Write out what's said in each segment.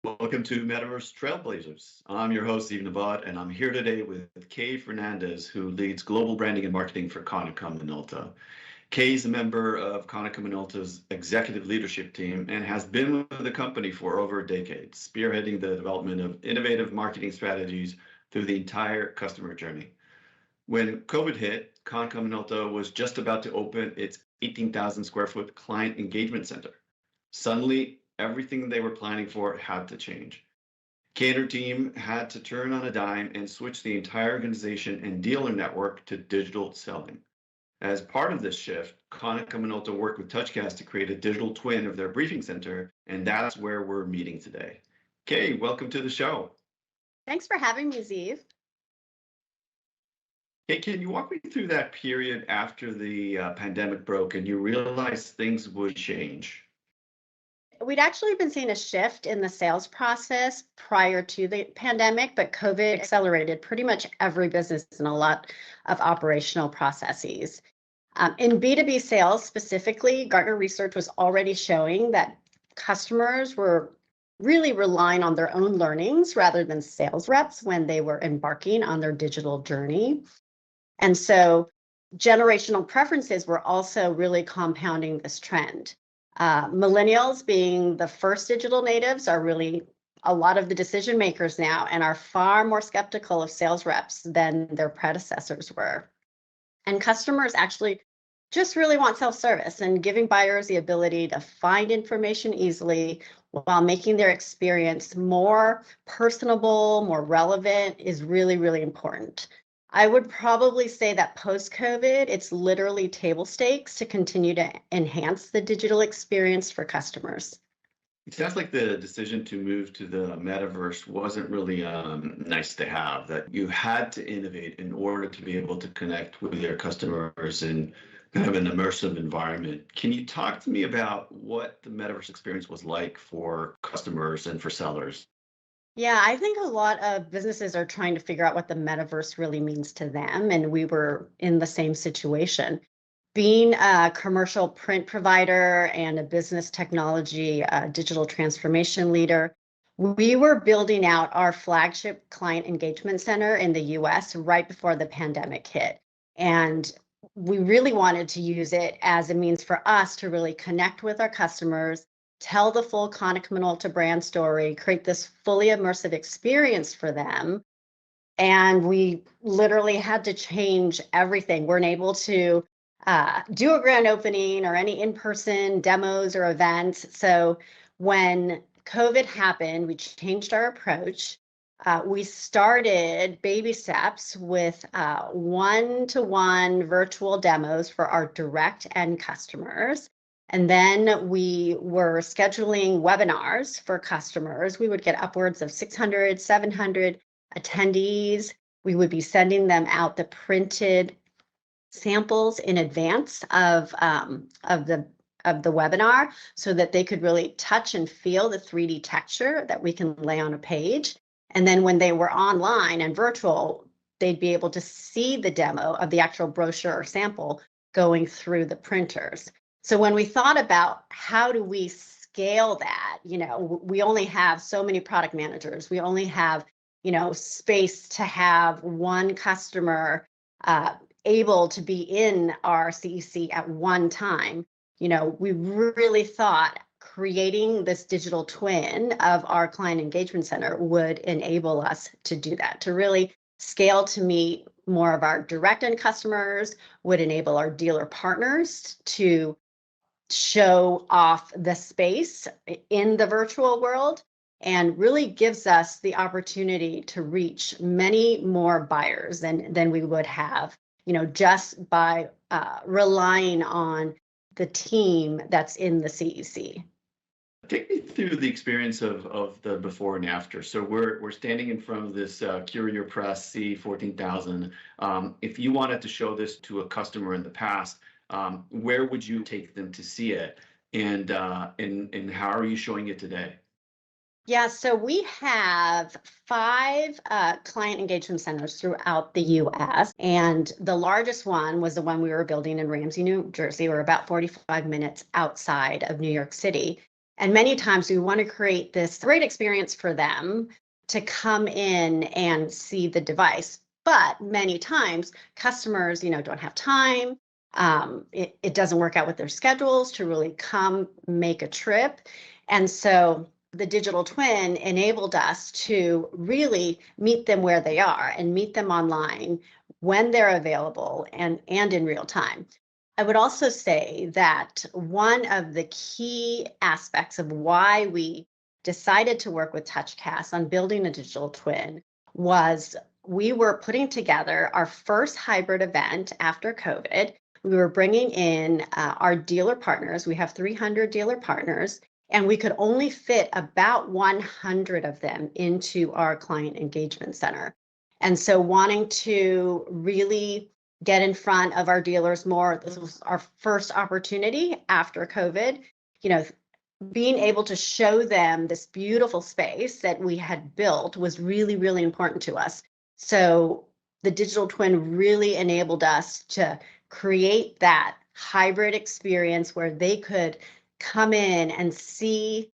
Welcome to Metaverse Trailblazers. I'm your host, Steve Navoth, and I'm here today with Fernandez, who leads global branding and marketing for Konica Minolta. Kay is a member of Konica Minolta's executive leadership team and has been with the company for over a decade, spearheading the development of innovative marketing strategies through the entire customer journey. When COVID hit, Konica Minolta was just about to open its 18,000 square foot client engagement center. Suddenly, everything they were planning for had to change. Kay and her team had to turn on a dime and switch the entire organization and dealer network to digital selling. As part of this shift, Konica Minolta worked with Touchcast to create a digital twin of their briefing center, and that's where we're meeting today. Kay, welcome to the show. Thanks for having me, Ziv. Hey, can you walk me through that period after the pandemic broke and you realized things would change? We'd actually been seeing a shift in the sales process prior to the pandemic, but COVID accelerated pretty much every business and a lot of operational processes. In B2B sales specifically, Gartner research was already showing that customers were really relying on their own learnings rather than sales reps when they were embarking on their digital journey. And so generational preferences were also really compounding this trend. Millennials, being the first digital natives, are really a lot of the decision makers now and are far more skeptical of sales reps than their predecessors were. And customers actually just really want self-service, and giving buyers the ability to find information easily while making their experience more personable, more relevant is really, really important. I would probably say that post-COVID, it's literally table stakes to continue to enhance the digital experience for customers. It sounds like the decision to move to the metaverse wasn't really nice to have, that you had to innovate in order to be able to connect with your customers in kind of an immersive environment. Can you talk to me about what the metaverse experience was like for customers and for sellers? Yeah, I think a lot of businesses are trying to figure out what the metaverse really means to them, and we were in the same situation. Being a commercial print provider and a business technology digital transformation leader, we were building out our flagship client engagement center in the US right before the pandemic hit. And we really wanted to use it as a means for us to really connect with our customers, tell the full Konica Minolta brand story, create this fully immersive experience for them. And we literally had to change everything. We're unable to do a grand opening or any in-person demos or events. So when COVID happened, we changed our approach. We started baby steps with one-to-one virtual demos for our direct end customers. And then we were scheduling webinars for customers. We would get upwards of 600, 700 attendees. We would be sending them out the printed samples in advance of the webinar so that they could really touch and feel the 3D texture that we can lay on a page. And then when they were online and virtual, they'd be able to see the demo of the actual brochure or sample going through the printers. So when we thought about how do we scale that, we only have so many product managers. We only have, space to have one customer able to be in our CEC at one time. We really thought creating this digital twin of our client engagement center would enable us to do that, to really scale to meet more of our direct end customers, would enable our dealer partners to show off the space in the virtual world, and really gives us the opportunity to reach many more buyers than we would have, just by relying on the team that's in the CEC. Take me through the experience of the before and after. So we're standing in front of this Courier Press C14000. If you wanted to show this to a customer in the past, where would you take them to see it, and how are you showing it today? Yeah, so we have 5 client engagement centers throughout the US, and the largest one was the one we were building in Ramsey, New Jersey. We're about 45 minutes outside of New York City. And many times we want to create this great experience for them to come in and see the device. But many times customers, don't have time. It doesn't work out with their schedules to really come make a trip. And so the digital twin enabled us to really meet them where they are and meet them online when they're available and in real time. I would also say that one of the key aspects of why we decided to work with Touchcast on building a digital twin was we were putting together our first hybrid event after COVID. We were bringing in our dealer partners. We have 300 dealer partners, and we could only fit about 100 of them into our client engagement center. And so wanting to really get in front of our dealers more, this was our first opportunity after COVID, being able to show them this beautiful space that we had built was really, really important to us. So the digital twin really enabled us to create that hybrid experience where they could come in and see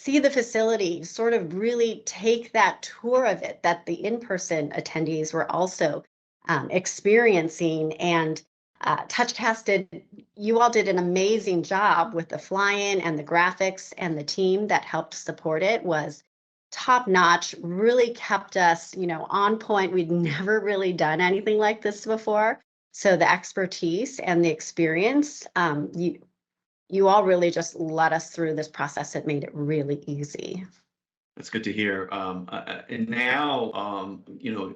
the facility, sort of really take that tour of it that the in-person attendees were also experiencing. And Touchcast you all did an amazing job with the fly-in, and the graphics, and the team that helped support it was top notch, really kept us, on point. We'd never really done anything like this before. So the expertise and the experience, you all really just led us through this process. It made it really easy. That's good to hear. And now,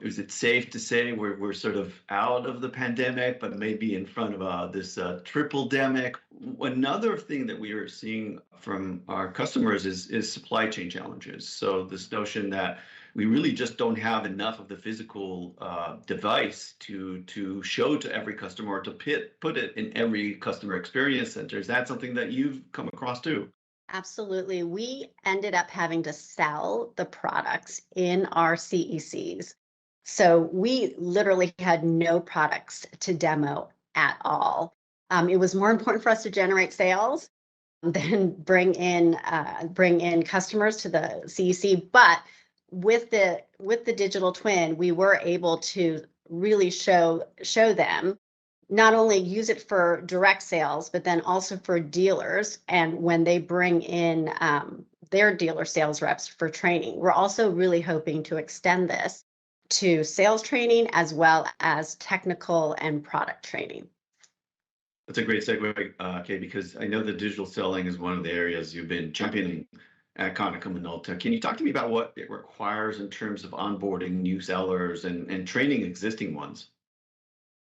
is it safe to say we're sort of out of the pandemic, but maybe in front of this triple-demic? Another thing that we are seeing from our customers is supply chain challenges. So this notion that we really just don't have enough of the physical device to show to every customer, or to put it in every customer experience center. Is that something that you've come across too? Absolutely. We ended up having to sell the products in our CECs. So we literally had no products to demo at all. It was more important for us to generate sales than bring in customers to the CEC. But with the digital twin, we were able to really show them, not only use it for direct sales, but then also for dealers. And when they bring in their dealer sales reps for training, we're also really hoping to extend this to sales training as well as technical and product training. That's a great segue, Kay, because I know that digital selling is one of the areas you've been championing at Konica Minolta. Can you talk to me about what it requires in terms of onboarding new sellers and training existing ones?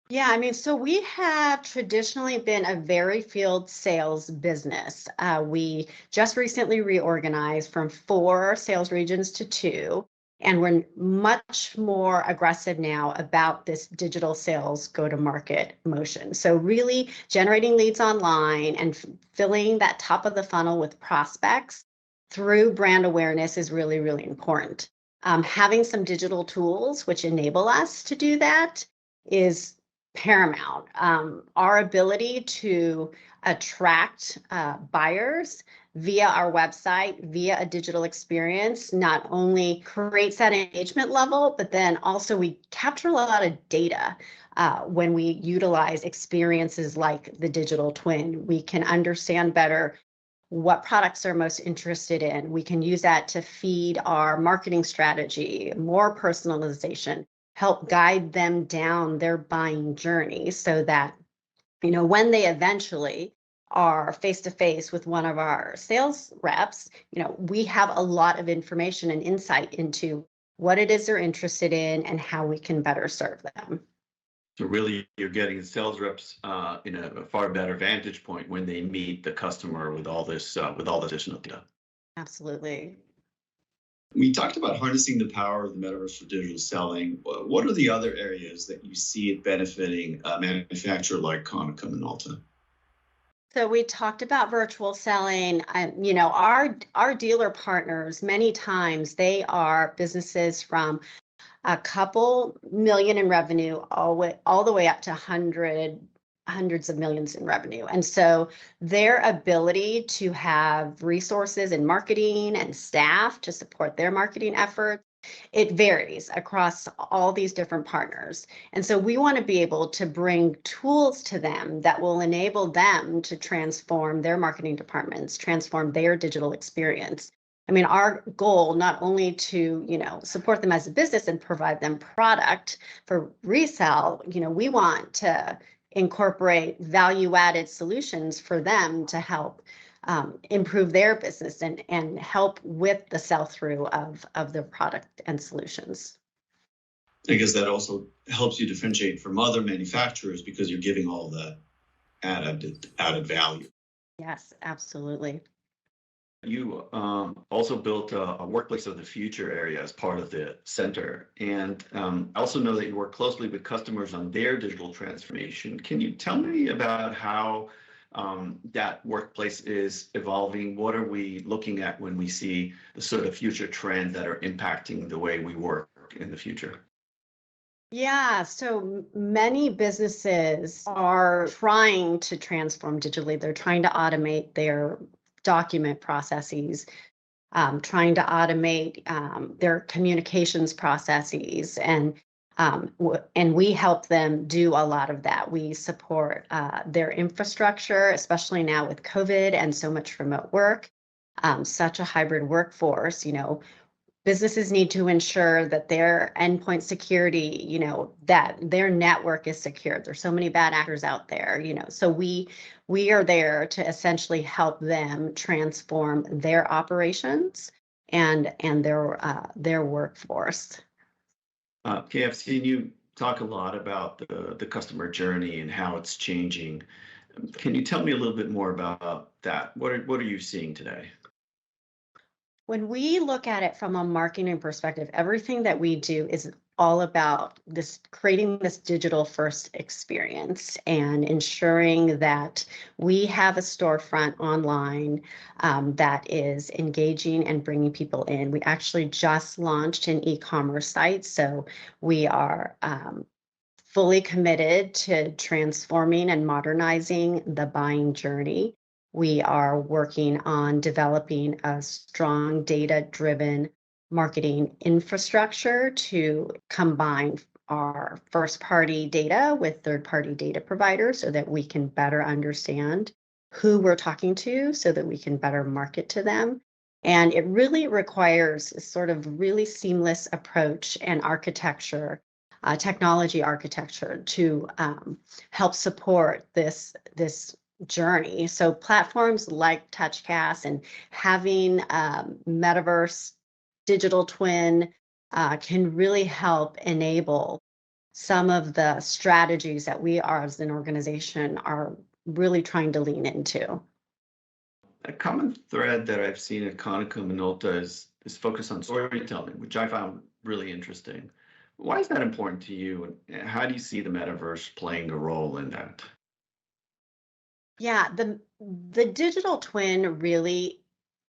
Yeah, I mean, so we have traditionally been a very field sales business. We just recently reorganized from 4 sales regions to 2, and we're much more aggressive now about this digital sales go-to-market motion. So really generating leads online and filling that top of the funnel with prospects through brand awareness is really, really important. Having some digital tools which enable us to do that is paramount. Our ability to attract buyers via our website, via a digital experience, not only creates that engagement level, but then also we capture a lot of data when we utilize experiences like the digital twin. We can understand better what products they're most interested in. We can use that to feed our marketing strategy, more personalization, help guide them down their buying journey so that, when they eventually are face to face with one of our sales reps, we have a lot of information and insight into what it is they're interested in and how we can better serve them. So really, you're getting sales reps in a far better vantage point when they meet the customer with all this, with all the additional data. Absolutely. We talked about harnessing the power of the metaverse for digital selling. What are the other areas that you see it benefiting a manufacturer like Konica Minolta? So we talked about virtual selling. Our dealer partners, many times they are businesses from a couple million in revenue all the way up to 100 hundreds of millions in revenue. And so their ability to have resources in marketing and staff to support their marketing efforts, it varies across all these different partners. And so we want to be able to bring tools to them that will enable them to transform their marketing departments, transform their digital experience. I mean, our goal, not only to, support them as a business and provide them product for resale, we want to incorporate value-added solutions for them to help improve their business and help with the sell-through of their product and solutions. I guess that also helps you differentiate from other manufacturers because you're giving all that added value. Yes, absolutely. You also built a workplace of the future area as part of the center. And I also know that you work closely with customers on their digital transformation. Can you tell me about how that workplace is evolving? What are we looking at when we see the sort of future trends that are impacting the way we work in the future? Yeah, so many businesses are trying to transform digitally. They're trying to automate their document processes, trying to automate their communications processes, and we help them do a lot of that. We support their infrastructure, especially now with COVID and so much remote work, such a hybrid workforce. Businesses need to ensure that their endpoint security, that their network is secure. There's so many bad actors out there, so we are there to essentially help them transform their operations and their workforce. Okay, I've seen you talk a lot about the customer journey and how it's changing. Can you tell me a little bit more about that? What are you seeing today? When we look at it from a marketing perspective, everything that we do is all about creating this digital first experience and ensuring that we have a storefront online that is engaging and bringing people in. We actually just launched an e-commerce site, so we are fully committed to transforming and modernizing the buying journey. We are working on developing a strong data-driven marketing infrastructure to combine our first-party data with third-party data providers so that we can better understand who we're talking to so that we can better market to them. And it really requires a sort of really seamless approach and architecture, technology architecture to help support this journey. So platforms like Touchcast and having Metaverse digital twin can really help enable some of the strategies that we are as an organization are really trying to lean into. A common thread that I've seen at Konica Minolta is focus on storytelling, which I found really interesting. Why is that important to you, and how do you see the metaverse playing a role in that? Yeah, the digital twin really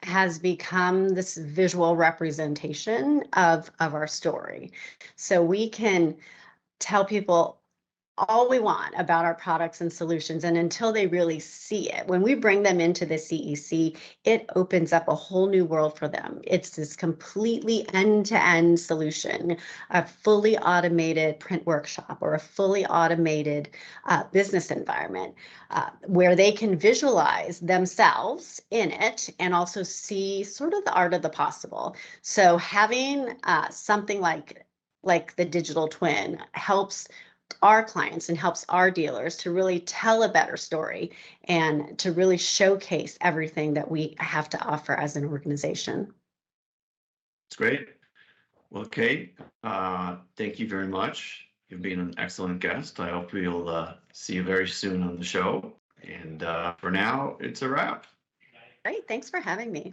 has become this visual representation of our story. So we can tell people all we want about our products and solutions, and until they really see it, when we bring them into the CEC, it opens up a whole new world for them. It's this completely end-to-end solution, a fully automated print workshop or a fully automated business environment where they can visualize themselves in it and also see sort of the art of the possible. So having something like the digital twin helps our clients and helps our dealers to really tell a better story and to really showcase everything that we have to offer as an organization. It's great. Well, Kate, thank you very much. You've been an excellent guest. I hope we'll see you very soon on the show. And for now, it's a wrap. Great. Thanks for having me.